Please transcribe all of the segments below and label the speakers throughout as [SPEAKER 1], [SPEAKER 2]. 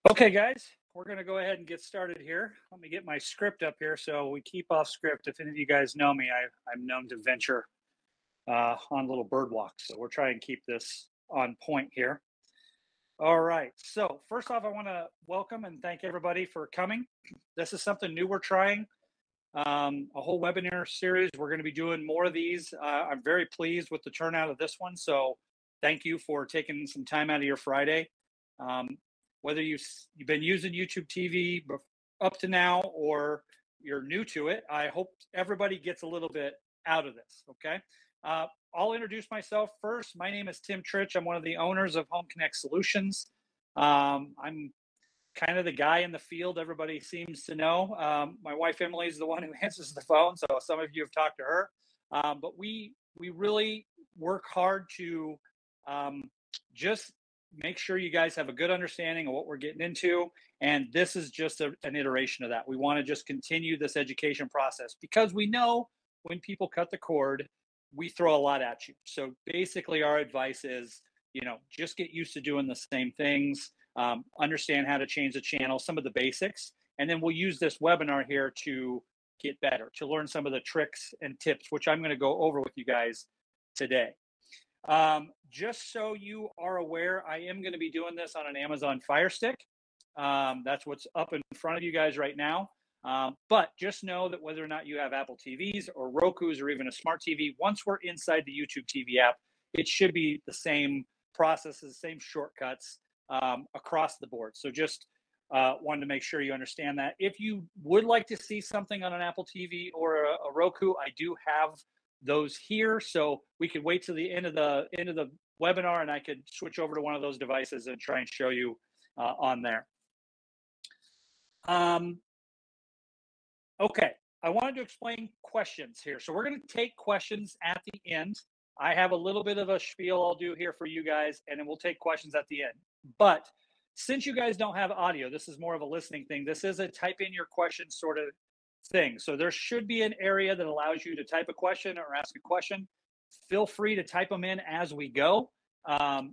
[SPEAKER 1] Okay, guys, we're going to go ahead and get started here. Let me get my script up here so we keep off script. If any of you guys know me, I'm known to venture on little bird walks. So we're trying to keep this on point here. All right. So, first off, I want to welcome and thank everybody for coming. This is something new we're trying, a whole webinar series. We're going to be doing more of these. I'm very pleased with the turnout of this one. So, thank you for taking some time out of your Friday. Um, whether you've been using YouTube TV up to now or you're new to it, I hope everybody gets a little bit out of this. Okay. Uh, I'll introduce myself first. My name is Tim Trich. I'm one of the owners of Home Connect Solutions. I'm kind of the guy in the field everybody seems to know. My wife Emily is the one who answers the phone, so some of you have talked to her. But we really work hard to um, just make sure you guys have a good understanding of what we're getting into, and this is just an iteration of that. We want to just continue this education process because we know when people cut the cord, we throw a lot at you. So basically, our advice is, just get used to doing the same things, understand how to change the channel, some of the basics, and then we'll use this webinar here to get better, to learn some of the tricks and tips, which I'm going to go over with you guys today. Just so you are aware, I am going to be doing this on an Amazon Fire Stick. That's what's up in front of you guys right now. But just know that whether or not you have Apple TVs or Roku's or even a smart TV, once we're inside the YouTube TV app, it should be the same processes, same shortcuts across the board. So just wanted to make sure you understand that. If you would like to see something on an Apple TV or a Roku, I do have those here. So we could wait till the end of the webinar and I could switch over to one of those devices and try and show you on there. Okay, I wanted to explain questions here. So we're going to take questions at the end. I have a little bit of a spiel I'll do here for you guys, and then we'll take questions at the end. But since you guys don't have audio, this is more of a listening thing. This is a type in your question sort of thing. So there should be an area that allows you to type a question or ask a question. Feel free to type them in as we go.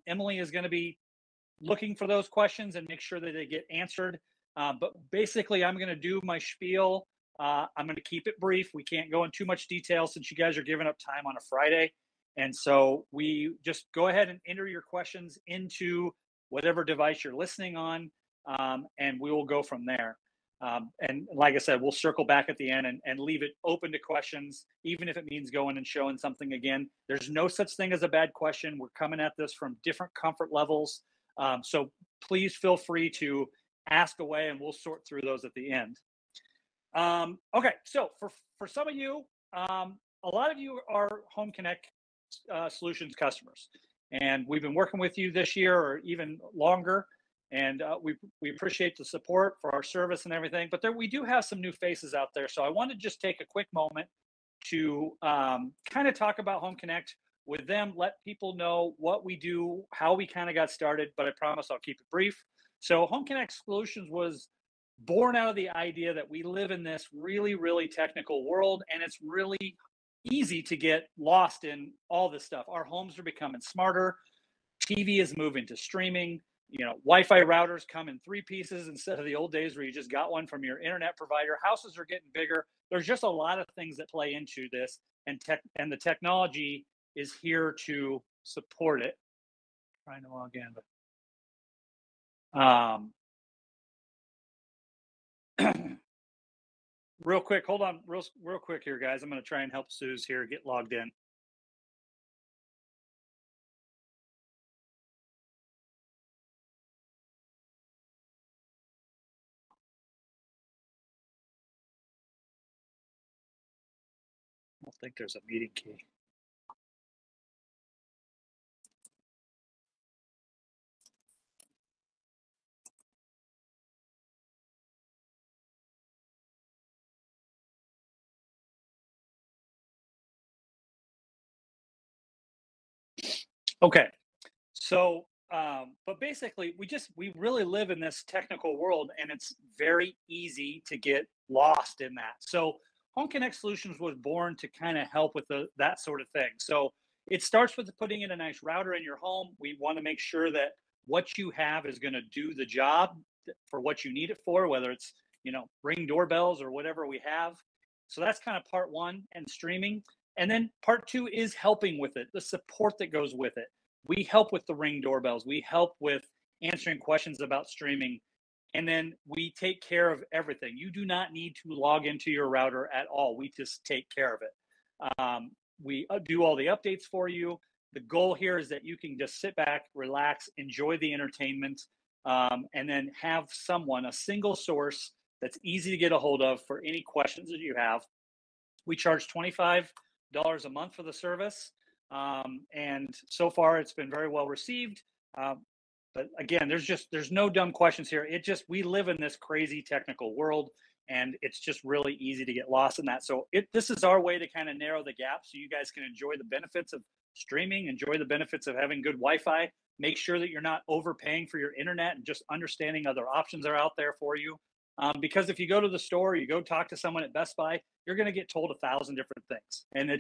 [SPEAKER 1] Emily is going to be looking for those questions and make sure that they get answered. But basically, I'm going to do my spiel. I'm going to keep it brief. We can't go in too much detail since you guys are giving up time on a Friday. And so we just go ahead and enter your questions into whatever device you're listening on, and we will go from there. And like I said, we'll circle back at the end and leave it open to questions, even if it means going and showing something again. There's no such thing as a bad question. We're coming at this from different comfort levels. So please feel free to ask away and we'll sort through those at the end. Okay, so for some of you, a lot of you are Home Connect Solutions customers, and we've been working with you this year or even longer, and we appreciate the support for our service and everything. But we do have some new faces out there, so I want to just take a quick moment to kind of talk about Home Connect with them, let people know what we do, how we kind of got started, but I promise I'll keep it brief. So Home Connect Solutions was born out of the idea that we live in this really, really technical world, and it's really easy to get lost in all this stuff. Our homes are becoming smarter. TV is moving to streaming. Wi-Fi routers come in 3 pieces instead of the old days where you just got one from your internet provider. Houses are getting bigger. There's just a lot of things that play into this, and the technology is here to support it. Trying to log in, but real quick, hold on, real quick here, guys. I'm going to try and help Suze here get logged in. I don't think there's a meeting key. Okay, so but basically we really live in this technical world, and it's very easy to get lost in that. So Home Connect Solutions was born to kind of help with that sort of thing. So it starts with putting in a nice router in your home. We want to make sure that what you have is going to do the job for what you need it for, whether it's, Ring doorbells or whatever we have. So that's kind of part one, and streaming. And then part two is helping with it, the support that goes with it. We help with the Ring doorbells. We help with answering questions about streaming. And then we take care of everything. You do not need to log into your router at all. We just take care of it. We do all the updates for you. The goal here is that you can just sit back, relax, enjoy the entertainment, and then have a single source that's easy to get a hold of for any questions that you have. We charge $25 a month for the service. And so far it's been very well received. But again, there's no dumb questions here. We live in this crazy technical world, and it's just really easy to get lost in that. So this is our way to kind of narrow the gap so you guys can enjoy the benefits of streaming, enjoy the benefits of having good Wi-Fi, make sure that you're not overpaying for your internet, and just understanding other options are out there for you. Because if you go to the store, you go talk to someone at Best Buy, you're going to get told 1,000 different things. And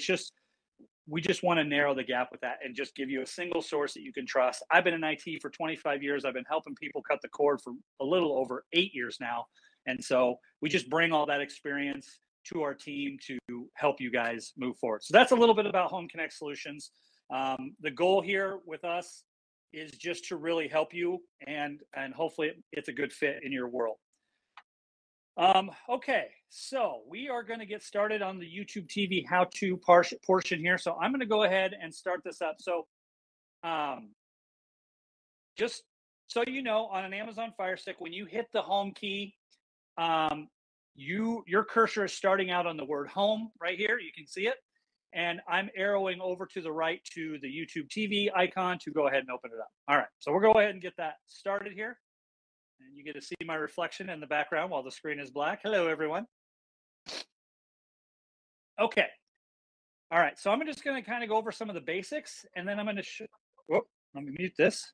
[SPEAKER 1] we just want to narrow the gap with that and just give you a single source that you can trust. I've been in IT for 25 years. I've been helping people cut the cord for a little over 8 years now. And so we just bring all that experience to our team to help you guys move forward. So that's a little bit about Home Connect Solutions. The goal here with us is just to really help you, and hopefully it's a good fit in your world. Okay, so we are going to get started on the YouTube TV how-to portion here. So I'm going to go ahead and start this up. So just so you know, on an Amazon Fire Stick, when you hit the home key, your cursor is starting out on the word home right here. You can see it. And I'm arrowing over to the right to the YouTube TV icon to go ahead and open it up. All right, so we'll go ahead and get that started here. And you get to see my reflection in the background while the screen is black. Hello, everyone. Okay. All right, so I'm just going to kind of go over some of the basics, and then I'm going to let me mute this.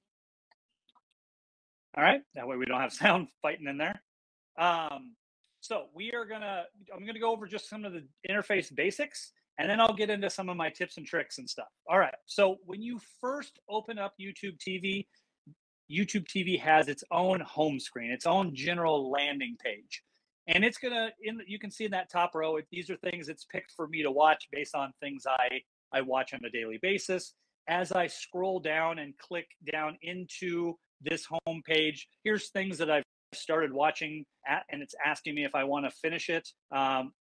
[SPEAKER 1] All right, that way we don't have sound fighting in there. So I'm going to go over just some of the interface basics, and then I'll get into some of my tips and tricks and stuff. All right, so when you first open up YouTube TV has its own home screen, its own general landing page. And it's you can see in that top row, these are things it's picked for me to watch based on things I watch on a daily basis. As I scroll down and click down into this home page, here's things that I've started watching and it's asking me if I want to finish it. And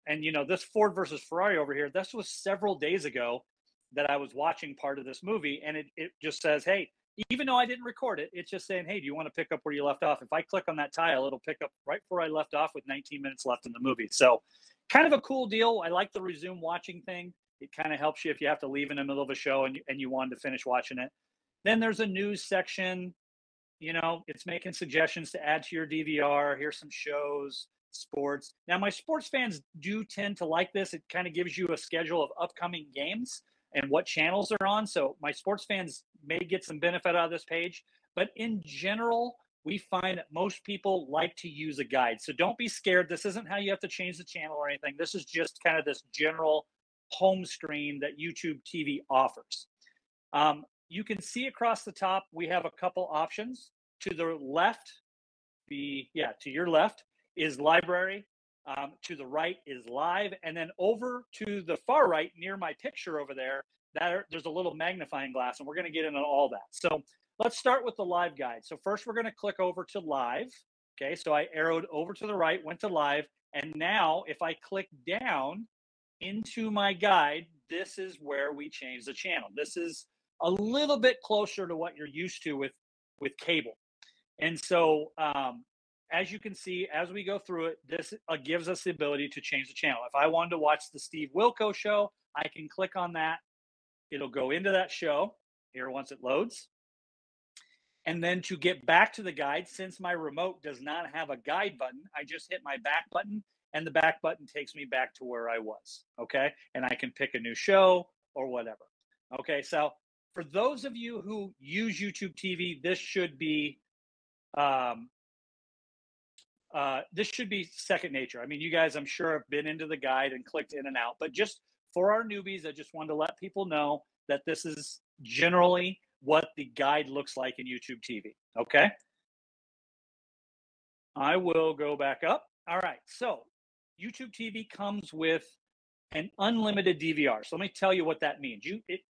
[SPEAKER 1] this Ford versus Ferrari over here, this was several days ago that I was watching part of this movie, and it just says, hey, even though I didn't record it, it's just saying, hey, do you want to pick up where you left off? If I click on that tile, it'll pick up right where I left off with 19 minutes left in the movie. So kind of a cool deal. I like the resume watching thing. It kind of helps you if you have to leave in the middle of a show and you wanted to finish watching it. Then there's a news section. It's making suggestions to add to your DVR. Here's some shows, sports. Now, my sports fans do tend to like this. It kind of gives you a schedule of upcoming games and what channels they're on. So my sports fans may get some benefit out of this page. But in general, we find that most people like to use a guide. So don't be scared. This isn't how you have to change the channel or anything. This is just kind of this general home screen that YouTube TV offers. You can see across the top, we have a couple options. To the left, to your left is library. To the right is live. And then over to the far right, near my picture over there, there's a little magnifying glass, and we're going to get into all that. So let's start with the live guide. So first, we're going to click over to live. Okay, so I arrowed over to the right, went to live. And now if I click down into my guide, this is where we change the channel. This is a little bit closer to what you're used to with cable. And so as you can see, as we go through it, this gives us the ability to change the channel. If I wanted to watch the Steve Wilco show, I can click on that. It'll go into that show here once it loads. And then to get back to the guide, since my remote does not have a guide button, I just hit my back button, and the back button takes me back to where I was, okay? And I can pick a new show or whatever. Okay, so for those of you who use YouTube TV, this should be second nature. I mean, you guys, I'm sure, have been into the guide and clicked in and out, but just for our newbies, I just wanted to let people know that this is generally what the guide looks like in YouTube TV, okay? I will go back up. All right. So YouTube TV comes with an unlimited DVR. So let me tell you what that means.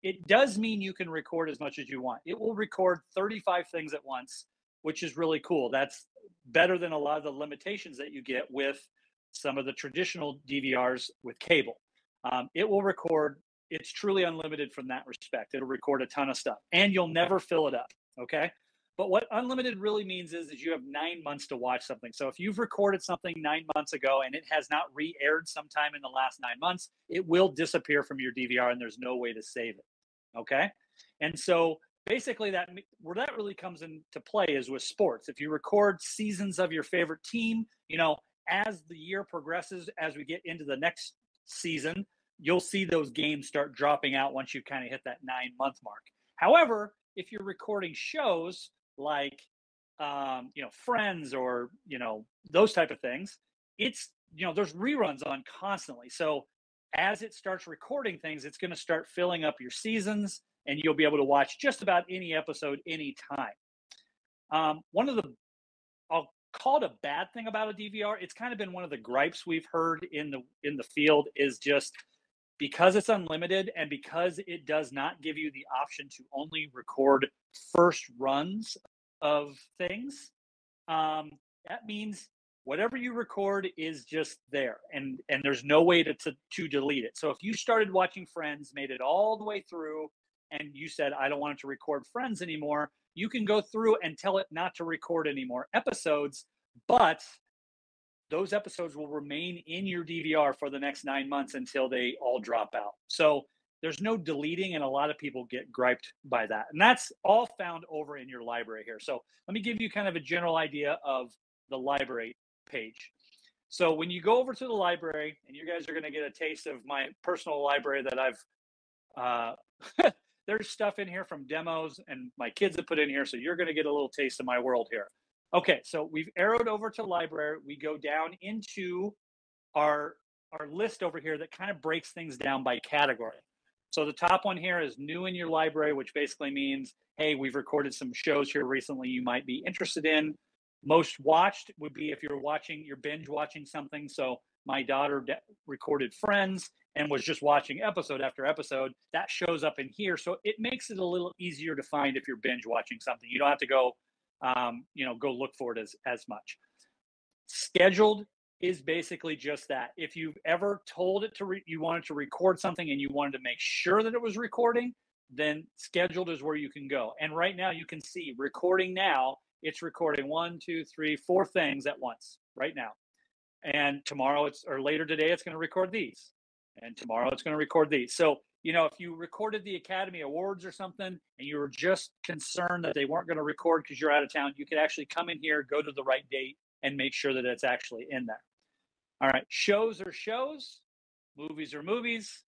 [SPEAKER 1] It does mean you can record as much as you want. It will record 35 things at once, which is really cool. That's better than a lot of the limitations that you get with some of the traditional DVRs with cable. It will record. It's truly unlimited from that respect. It'll record a ton of stuff, and you'll never fill it up. Okay. But what unlimited really means is you have 9 months to watch something. So if you've recorded something 9 months ago and it has not re-aired sometime in the last 9 months, it will disappear from your DVR and there's no way to save it. Okay. And so basically that where that really comes into play is with sports. If you record seasons of your favorite team, as the year progresses, as we get into the next season, you'll see those games start dropping out once you kind of hit that 9 month mark. However, if you're recording shows like Friends or those type of things, it's there's reruns on constantly. So as it starts recording things, it's going to start filling up your seasons, and you'll be able to watch just about any episode anytime. One of the I'll call it a bad thing about a DVR. It's kind of been one of the gripes we've heard in the field is just because it's unlimited and because it does not give you the option to only record first runs of things, that means whatever you record is just there, and there's no way to delete it. So if you started watching Friends, made it all the way through, and you said, I don't want it to record Friends anymore, you can go through and tell it not to record any more episodes, but those episodes will remain in your DVR for the next 9 months until they all drop out. So there's no deleting, and a lot of people get griped by that. And that's all found over in your library here. So let me give you kind of a general idea of the library page. So when you go over to the library, and you guys are going to get a taste of my personal library that I've, there's stuff in here from demos and my kids have put in here. So you're going to get a little taste of my world here. Okay, so we've arrowed over to library. We go down into our list over here that kind of breaks things down by category. So the top one here is new in your library, which basically means, hey, we've recorded some shows here recently you might be interested in. Most watched would be if you're binge watching something. So my daughter recorded Friends and was just watching episode after episode. That shows up in here. So it makes it a little easier to find if you're binge watching something. You don't have to go look for it as much. Scheduled is basically just that. If you've ever told it you wanted to record something and you wanted to make sure that it was recording, then scheduled is where you can go. And right now you can see recording now, it's recording 1, 2, 3, 4 things at once right now. And tomorrow or later today, it's going to record these. And tomorrow it's going to record these. So, if you recorded the Academy Awards or something and you were just concerned that they weren't going to record because you're out of town, you could actually come in here, go to the right date, and make sure that it's actually in there. All right. Shows are shows. Movies are movies.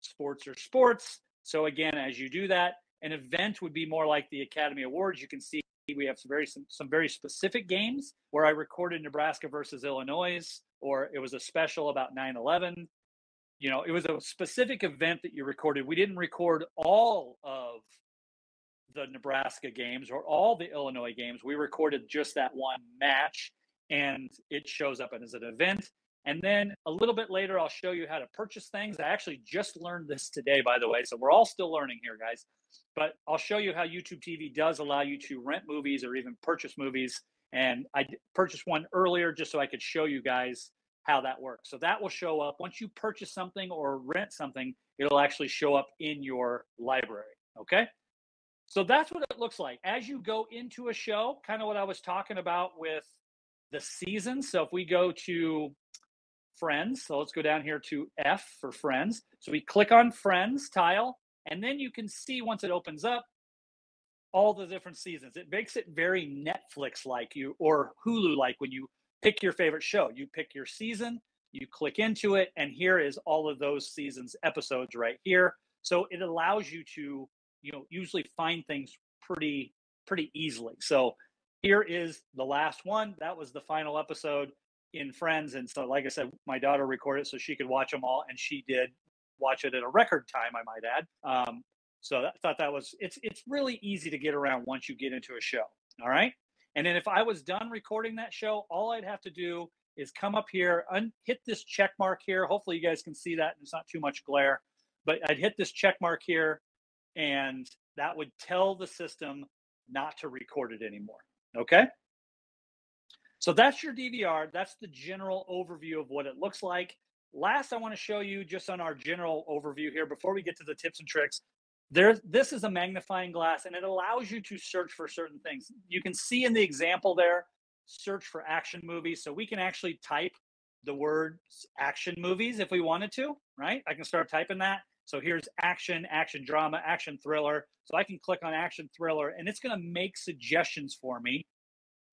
[SPEAKER 1] Sports are sports. So again, as you do that, an event would be more like the Academy Awards. You can see we have some very specific games where I recorded Nebraska versus Illinois, or it was a special about 9/11. It was a specific event that you recorded. We didn't record all of the Nebraska games or all the Illinois games. We recorded just that one match, and it shows up as an event. And then a little bit later, I'll show you how to purchase things. I actually just learned this today, by the way, so we're all still learning here, guys. But I'll show you how YouTube TV does allow you to rent movies or even purchase movies. And I purchased one earlier just so I could show you guys how that works. So that will show up once you purchase something or rent something, it'll actually show up in your library. Okay. So that's what it looks like as you go into a show, kind of what I was talking about with the season. So if we go to Friends, so let's go down here to F for Friends. So we click on Friends tile, and then you can see once it opens up all the different seasons. It makes it very Netflix-like or Hulu-like when you pick your favorite show. You pick your season, you click into it, and here is all of those seasons episodes right here. So it allows you to, usually find things pretty easily. So here is the last one. That was the final episode in Friends. And so, like I said, my daughter recorded it so she could watch them all, and she did watch it at a record time, I might add. So I thought it's really easy to get around once you get into a show. All right. And then if I was done recording that show, all I'd have to do is come up here, hit this check mark here. Hopefully you guys can see that and it's not too much glare, but I'd hit this check mark here and that would tell the system not to record it anymore. Okay. So that's your DVR. That's the general overview of what it looks like. Last, I want to show you just on our general overview here before we get to the tips and tricks. This is a magnifying glass and it allows you to search for certain things. You can see in the example there, search for action movies. So we can actually type the word action movies if we wanted to, right? I can start typing that. So here's action, action drama, action thriller. So I can click on action thriller and it's going to make suggestions for me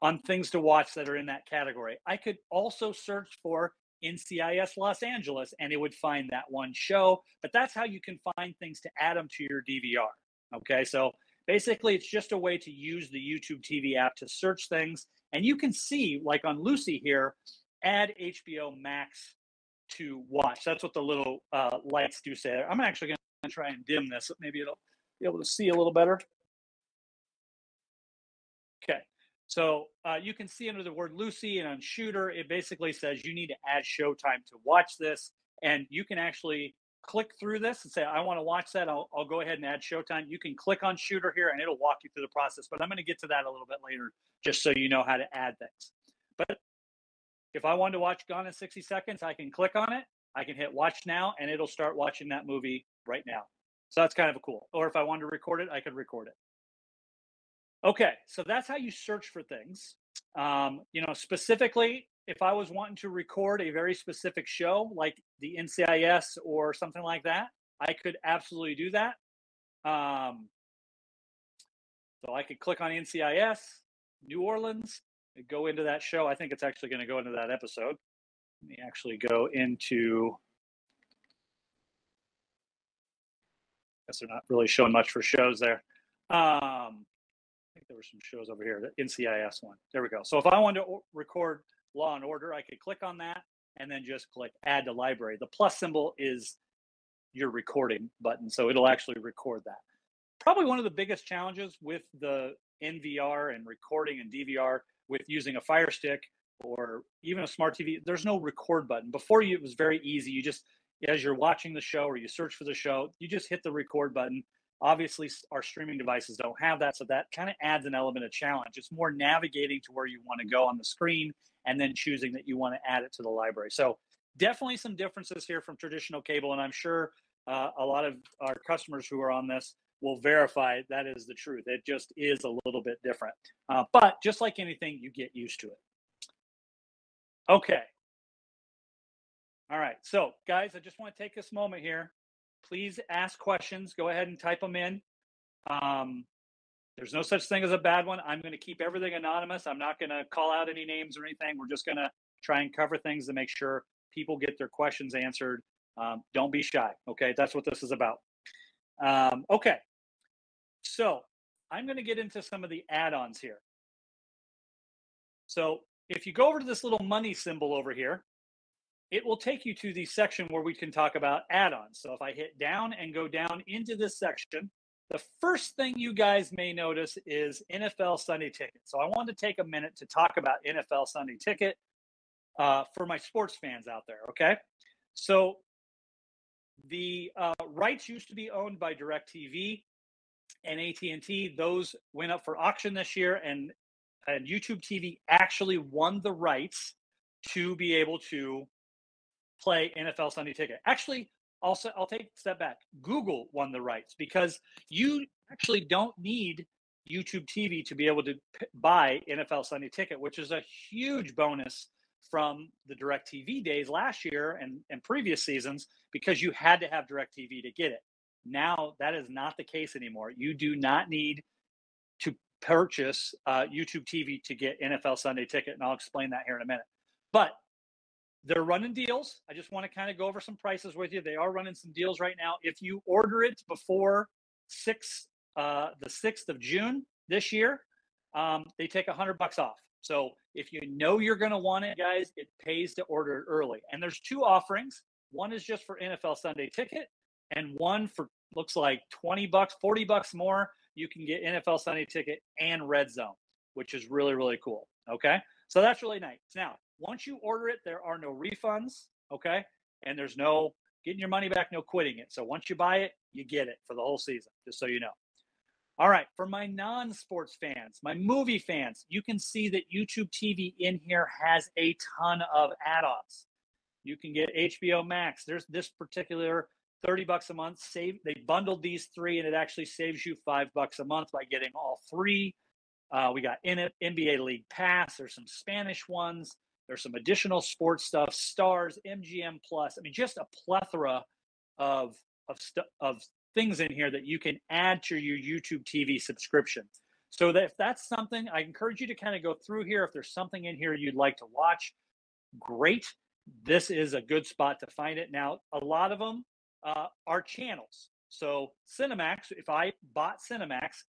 [SPEAKER 1] on things to watch that are in that category. I could also search for NCIS Los Angeles and it would find that one show, but that's how you can find things to add them to your DVR. Okay, so basically it's just a way to use the YouTube TV app to search things. And you can see, like on Lucy here, add HBO Max to watch. That's what the little lights do say there. I'm actually going to try and dim this. Maybe it'll be able to see a little better. Okay. So you can see under the word Lucy and on Shooter, it basically says you need to add showtime to watch this. And you can actually click through this and say, I want to watch that. I'll go ahead and add showtime. You can click on Shooter here and it'll walk you through the process. But I'm going to get to that a little bit later, just so you know how to add things. But if I wanted to watch Gone in 60 Seconds, I can click on it. I can hit watch now and it'll start watching that movie right now. So that's kind of cool. Or if I wanted to record it, I could record it. Okay, so that's how you search for things. Specifically, if I was wanting to record a very specific show like the NCIS or something like that, I could absolutely do that. So I could click on NCIS, New Orleans, and go into that show. I think it's actually going to go into that episode. Let me actually go into, I guess they're not really showing much for shows there. I think there were some shows over here, the NCIS one. There we go. So if I wanted to record Law and Order, I could click on that and then just click add to library. The plus symbol is your recording button. So it'll actually record that. Probably one of the biggest challenges with the NVR and recording and DVR with using a Fire Stick or even a smart TV, there's no record button. Before it was very easy. You just, as you're watching the show or you search for the show, you just hit the record button. Obviously, our streaming devices don't have that, so that kind of adds an element of challenge. It's more navigating to where you want to go on the screen and then choosing that you want to add it to the library. So definitely some differences here from traditional cable, and I'm sure a lot of our customers who are on this will verify that is the truth. It just is a little bit different. But just like anything, you get used to it. Okay. All right. So, guys, I just want to take this moment here. Please ask questions. Go ahead and type them in. There's no such thing as a bad one. I'm going to keep everything anonymous. I'm not going to call out any names or anything. We're just going to try and cover things to make sure people get their questions answered. Don't be shy. Okay. That's what this is about. Okay. So I'm going to get into some of the add-ons here. So if you go over to this little money symbol over here, it will take you to the section where we can talk about add-ons. So if I hit down and go down into this section, the first thing you guys may notice is NFL Sunday Ticket. So I wanted to take a minute to talk about NFL Sunday Ticket for my sports fans out there, okay? So the rights used to be owned by DirecTV and AT&T. Those went up for auction this year, and YouTube TV actually won the rights to be able to play NFL Sunday Ticket. Actually, I'll take a step back. Google won the rights because you actually don't need YouTube TV to be able to buy NFL Sunday Ticket, which is a huge bonus from the DirecTV days last year and previous seasons, because you had to have DirecTV to get it. Now that is not the case anymore. You do not need to purchase YouTube TV to get NFL Sunday Ticket, and I'll explain that here in a minute. But they're running deals. I just want to kind of go over some prices with you. They are running some deals right now. If you order it before the 6th of June this year, they take $100 off. So if you know you're going to want it, guys, it pays to order it early. And there's two offerings. One is just for NFL Sunday Ticket, and one for looks like $20, $40 more. You can get NFL Sunday Ticket and Red Zone. which is really, really cool. Okay. So that's really nice. Now, once you order it, there are no refunds. Okay. And there's no getting your money back, no quitting it. So once you buy it, you get it for the whole season, just so you know. All right. For my non sports fans, my movie fans, you can see that YouTube TV in here has a ton of add ons. You can get HBO Max. There's this particular $30 a month. They bundled these three, and it actually saves you $5 a month by getting all three. We got NBA League Pass. There's some Spanish ones. There's some additional sports stuff, Stars, MGM Plus. I mean, just a plethora of of things in here that you can add to your YouTube TV subscription. So that if that's something, I encourage you to kind of go through here. If there's something in here you'd like to watch, great. This is a good spot to find it. Now, a lot of them are channels. So Cinemax, if I bought Cinemax,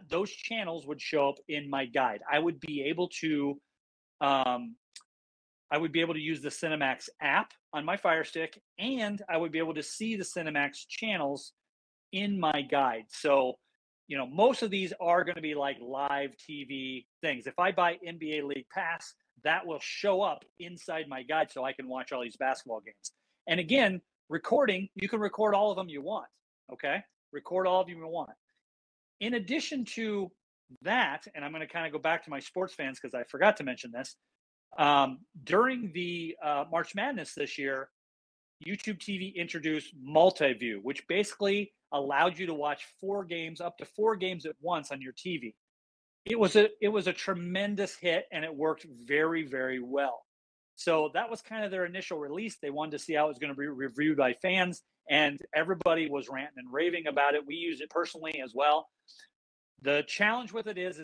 [SPEAKER 1] those channels would show up in my guide. I would be able to use the Cinemax app on my Fire Stick, and I would be able to see the Cinemax channels in my guide. So, most of these are going to be like live TV things. If I buy NBA League Pass, that will show up inside my guide so I can watch all these basketball games. And again, recording, you can record all of them you want. Okay. Record all of them you want. In addition to that, and I'm going to kind of go back to my sports fans because I forgot to mention this. During the March Madness this year, YouTube TV introduced multi-view, which basically allowed you to watch up to four games at once on your TV. It was a tremendous hit, and it worked very, very well. So that was kind of their initial release. They wanted to see how it was going to be reviewed by fans, and everybody was ranting and raving about it. We use it personally as well. The challenge with it is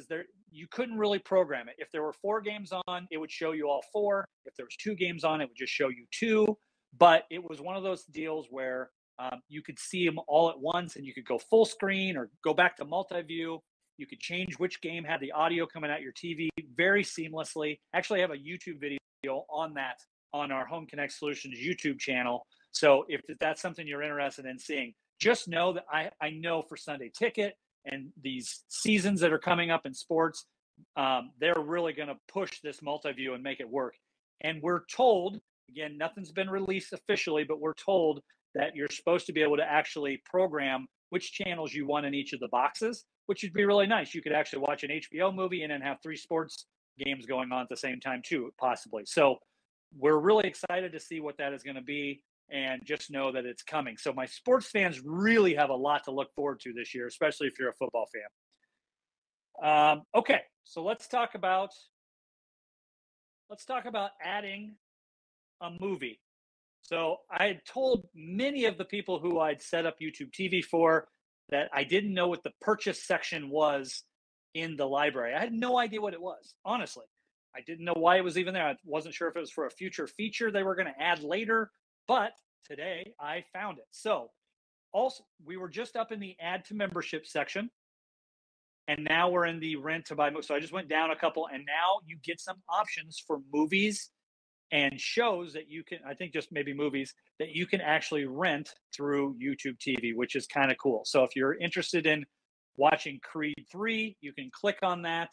[SPEAKER 1] you couldn't really program it. If there were four games on, it would show you all four. If there was two games on, it would just show you two. But it was one of those deals where you could see them all at once, and you could go full screen or go back to multi-view. You could change which game had the audio coming out your TV very seamlessly. Actually, I have a YouTube video on that on our Home Connect Solutions YouTube channel. So if that's something you're interested in seeing, just know that I know for Sunday Ticket and these seasons that are coming up in sports, they're really going to push this multi-view and make it work. And we're told, again, nothing's been released officially, but we're told that you're supposed to be able to actually program which channels you want in each of the boxes, which would be really nice. You could actually watch an HBO movie and then have three sports games going on at the same time too, possibly. So we're really excited to see what that is going to be, and just know that it's coming. So my sports fans really have a lot to look forward to this year, especially if you're a football fan. Okay, so let's talk about adding a movie. So I had told many of the people who I'd set up YouTube TV for that I didn't know what the purchase section was in the library. I had no idea what it was, honestly. I didn't know why it was even there. I wasn't sure if it was for a future feature they were going to add later, but today I found it. So also, we were just up in the add to membership section, and now we're in the rent to buy. So I just went down a couple, and now you get some options for movies and shows that you can, I think just maybe movies that you can actually rent through YouTube TV, which is kind of cool. So if you're interested in watching Creed 3, you can click on that.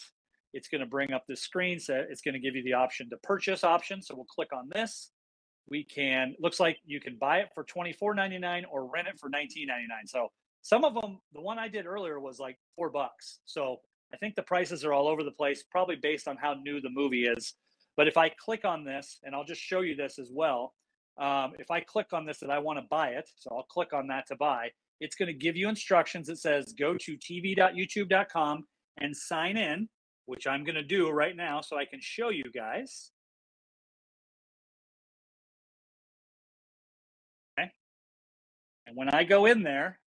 [SPEAKER 1] It's going to bring up the screen. So it's going to give you the option to purchase option. So we'll click on this. Looks like you can buy it for $24.99 or rent it for $19.99. So some of them, the one I did earlier was like $4. So I think the prices are all over the place, probably based on how new the movie is. But if I click on this, and I'll just show you this as well. If I click on this that I want to buy it, so I'll click on that to buy, it's going to give you instructions. It says go to tv.youtube.com and sign in, which I'm going to do right now so I can show you guys. Okay. And when I go in there,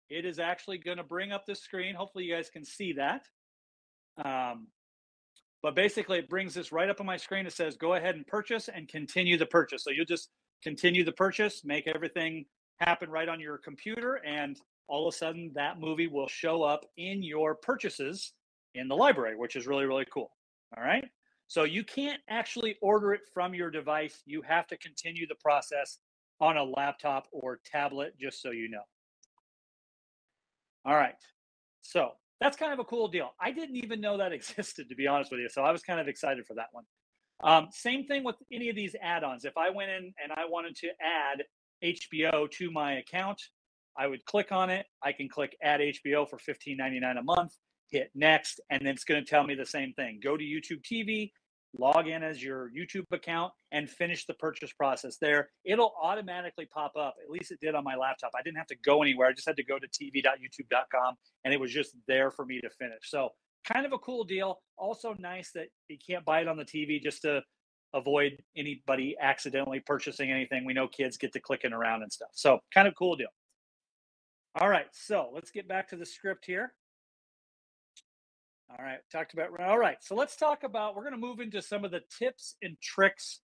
[SPEAKER 1] it is actually going to bring up the screen. Hopefully you guys can see that. But basically, it brings this right up on my screen. It says, go ahead and purchase and continue the purchase. So you'll just continue the purchase, make everything happen right on your computer, and all of a sudden that movie will show up in your purchases in the library, which is really, really cool. All right. So you can't actually order it from your device. You have to continue the process on a laptop or tablet, just so you know. All right. So that's kind of a cool deal. I didn't even know that existed, to be honest with you. So I was kind of excited for that one. Same thing with any of these add-ons. If I went in and I wanted to add HBO to my account, I would click on it. I can click add HBO for $15.99 a month, hit next, and then it's going to tell me the same thing. Go to YouTube TV, log in as your YouTube account, and finish the purchase process there. It'll automatically pop up. At least it did on my laptop. I didn't have to go anywhere. I just had to go to tv.youtube.com, and it was just there for me to finish. So kind of a cool deal. Also nice that you can't buy it on the TV just to avoid anybody accidentally purchasing anything. We know kids get to clicking around and stuff. So kind of cool deal. All right, so let's get back to the script here. All right, talked about, all right, so let's talk about, we're going to move into some of the tips and tricks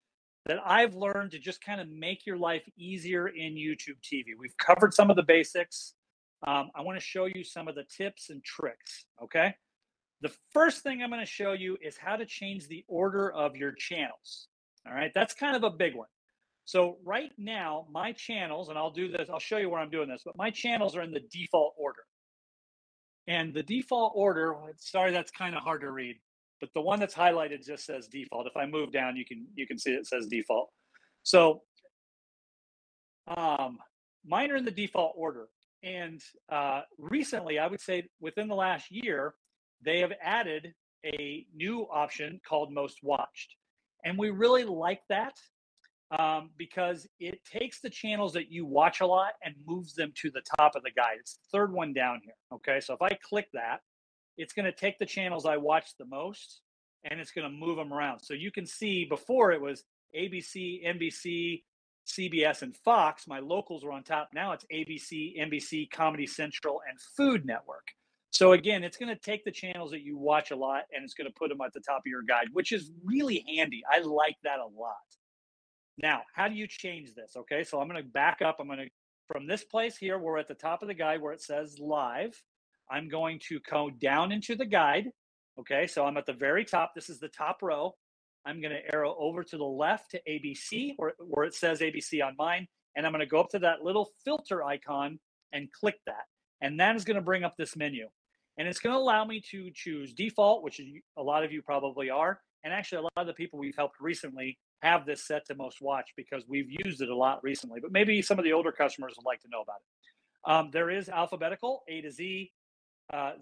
[SPEAKER 1] that I've learned to just kind of make your life easier in YouTube TV. We've covered some of the basics. I want to show you some of the tips and tricks, okay? The first thing I'm going to show you is how to change the order of your channels. All right, that's kind of a big one. So right now, my channels, and I'll do this, I'll show you where I'm doing this, but my channels are in the default order. And the default order, sorry, that's kind of hard to read, but the one that's highlighted just says default. If I move down, you can see it says default. So mine are in the default order. And recently, I would say within the last year, they have added a new option called Most Watched. And we really like that because it takes the channels that you watch a lot and moves them to the top of the guide. It's the third one down here. Okay, so if I click that, it's going to take the channels I watch the most and it's going to move them around. So you can see before it was ABC, NBC, CBS, and Fox. My locals were on top. Now it's ABC, NBC, Comedy Central, and Food Network. So again, it's going to take the channels that you watch a lot and it's going to put them at the top of your guide, which is really handy. I like that a lot. Now, how do you change this? Okay, so I'm going to back up. I'm going to, from this place here, we're at the top of the guide where it says live. I'm going to go down into the guide. Okay, so I'm at the very top. This is the top row. I'm going to arrow over to the left to ABC, where it says ABC on mine. And I'm going to go up to that little filter icon and click that. And that is going to bring up this menu. And it's going to allow me to choose default, which a lot of you probably are. And actually, a lot of the people we've helped recently have this set to most watch because we've used it a lot recently. But maybe some of the older customers would like to know about it. There is alphabetical, A to Z,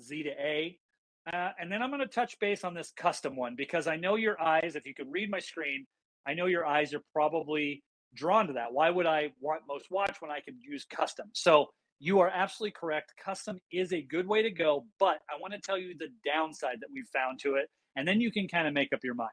[SPEAKER 1] Z to A. And then I'm going to touch base on this custom one because I know your eyes, if you could read my screen, I know your eyes are probably drawn to that. Why would I want most watch when I could use custom? So you are absolutely correct. Custom is a good way to go, but I want to tell you the downside that we've found to it, and then you can kind of make up your mind.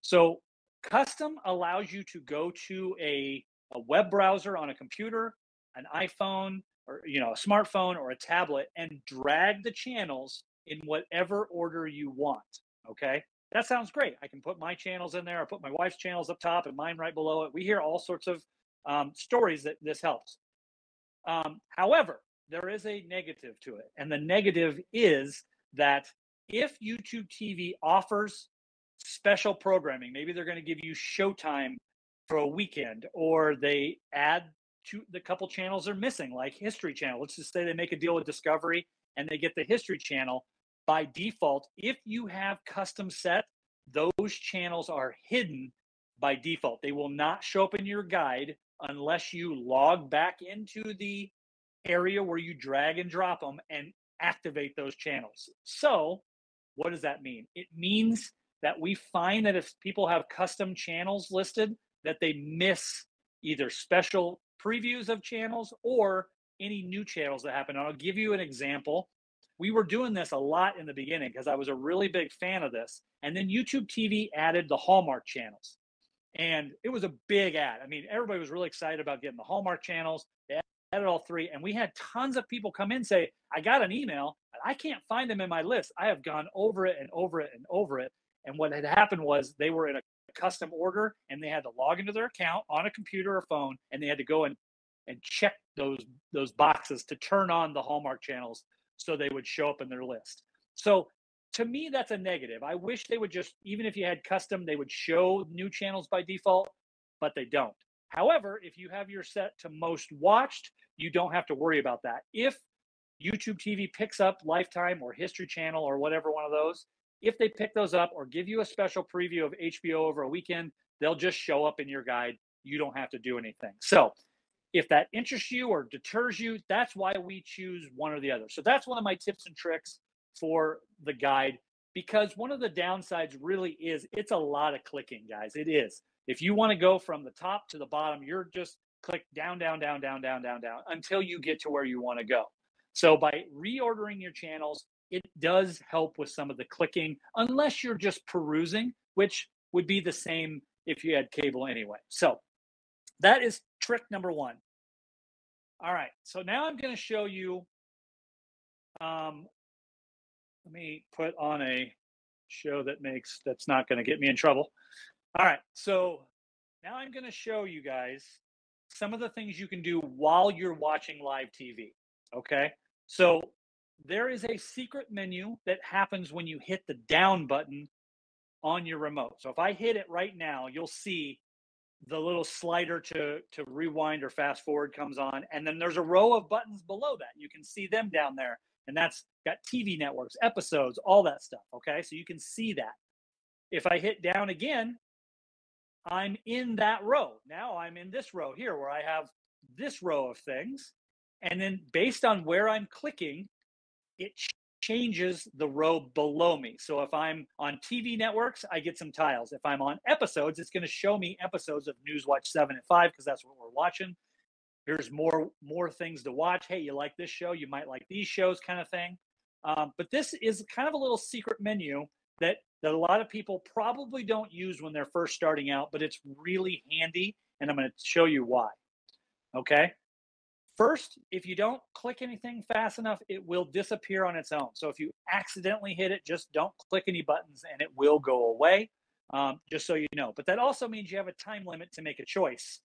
[SPEAKER 1] So custom allows you to go to a web browser on a computer, an iPhone, or a smartphone or a tablet, and drag the channels in whatever order you want. Okay, that sounds great. I can put my channels in there. I put my wife's channels up top and mine right below it. We hear all sorts of stories that this helps. However, there is a negative to it. And the negative is that if YouTube TV offers special programming, maybe they're going to give you Showtime for a weekend, or they add to the couple channels they're missing, like History Channel. Let's just say they make a deal with Discovery and they get the History Channel. By default, if you have custom set, those channels are hidden by default. They will not show up in your guide unless you log back into the area where you drag and drop them and activate those channels. So what does that mean? It means that we find that if people have custom channels listed, that they miss either special previews of channels or any new channels that happen. And I'll give you an example. We were doing this a lot in the beginning because I was a really big fan of this. And then YouTube TV added the Hallmark channels. And it was a big ad. I mean, everybody was really excited about getting the Hallmark channels. They added all three. And we had tons of people come in and say, I got an email, but I can't find them in my list. I have gone over it and over it and over it. And what had happened was they were in a custom order and they had to log into their account on a computer or phone, and they had to go and check those boxes to turn on the Hallmark channels so they would show up in their list. So to me, that's a negative. I wish they would just, even if you had custom, they would show new channels by default, but they don't. However, if you have your set to most watched, you don't have to worry about that. If YouTube TV picks up Lifetime or History Channel or whatever one of those, if they pick those up or give you a special preview of HBO over a weekend, they'll just show up in your guide. You don't have to do anything. So if that interests you or deters you, that's why we choose one or the other. So that's one of my tips and tricks for the guide, because one of the downsides really is it's a lot of clicking, guys. It is. If you want to go from the top to the bottom, you're just click down, down, down, down, down, down, down until you get to where you want to go. So by reordering your channels, it does help with some of the clicking, unless you're just perusing, which would be the same if you had cable anyway. So that is trick number one. All right, so now I'm going to show you, let me put on a show that's not going to get me in trouble. All right, so now I'm going to show you guys some of the things you can do while you're watching live TV, okay? So there is a secret menu that happens when you hit the down button on your remote. So if I hit it right now, you'll see the little slider to rewind or fast forward comes on. And then there's a row of buttons below that. You can see them down there. And that's got TV networks, episodes, all that stuff. Okay. So you can see that. If I hit down again, I'm in that row. Now I'm in this row here where I have this row of things. And then based on where I'm clicking, it changes the row below me. So if I'm on TV networks, I get some tiles. If I'm on episodes, it's going to show me episodes of Newswatch 7 and 5 because that's what we're watching. Here's more things to watch. Hey, you like this show? You might like these shows, kind of thing. But this is kind of a little secret menu that a lot of people probably don't use when they're first starting out, but it's really handy, and I'm going to show you why. Okay. First, if you don't click anything fast enough, it will disappear on its own. So if you accidentally hit it, just don't click any buttons and it will go away, just so you know. But that also means you have a time limit to make a choice.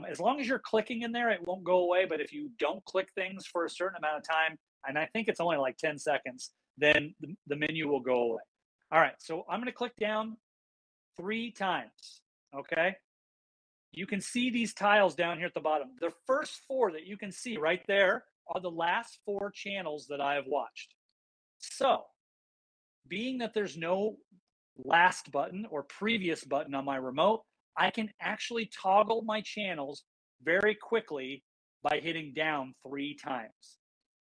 [SPEAKER 1] As long as you're clicking in there, it won't go away. But if you don't click things for a certain amount of time, and I think it's only like 10 seconds, then the menu will go away. All right, so I'm going to click down 3 times, okay? You can see these tiles down here at the bottom. The first 4 that you can see right there are the last 4 channels that I have watched. So, being that there's no last button or previous button on my remote, I can actually toggle my channels very quickly by hitting down 3 times.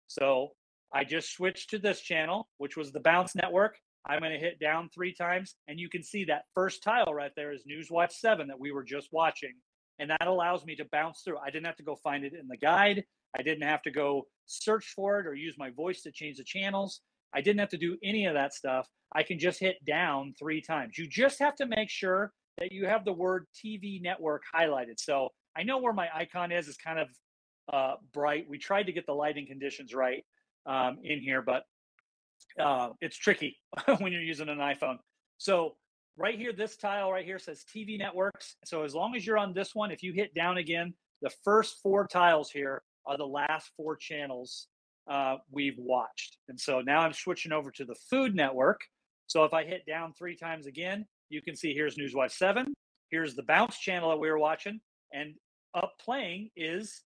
[SPEAKER 1] So, I just switched to this channel, which was the Bounce Network. I'm going to hit down 3 times, and you can see that first tile right there is Newswatch 7 that we were just watching, and that allows me to bounce through. I didn't have to go find it in the guide. I didn't have to go search for it or use my voice to change the channels. I didn't have to do any of that stuff. I can just hit down 3 times. You just have to make sure that you have the word TV network highlighted. So I know where my icon is kind of bright. We tried to get the lighting conditions right in here, but it's tricky when you're using an iPhone. So right here, this tile right here says TV networks. So as long as you're on this one, if you hit down again, the first 4 tiles here are the last 4 channels we've watched. And so now I'm switching over to the Food Network. So if I hit down 3 times again, you can see here's Newswatch 7. Here's the Bounce channel that we were watching. And up playing is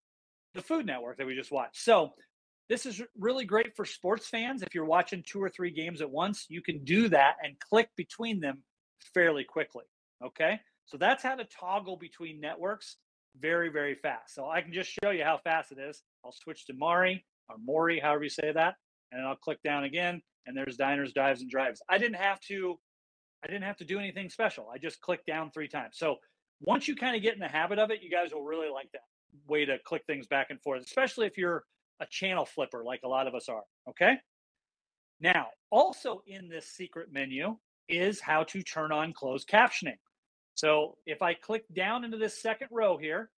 [SPEAKER 1] the Food Network that we just watched. So this is really great for sports fans. If you're watching 2 or 3 games at once, you can do that and click between them fairly quickly. Okay. So that's how to toggle between networks very, very fast. So I can just show you how fast it is. I'll switch to Maury or Maury, however you say that. And then I'll click down again and there's Diners, Dives, and Drives. I didn't have to do anything special. I just clicked down 3 times. So once you kind of get in the habit of it, you guys will really like that way to click things back and forth, especially if you're a channel flipper like a lot of us are. Okay. Now, also in this secret menu is how to turn on closed captioning. So if I click down into this second row here,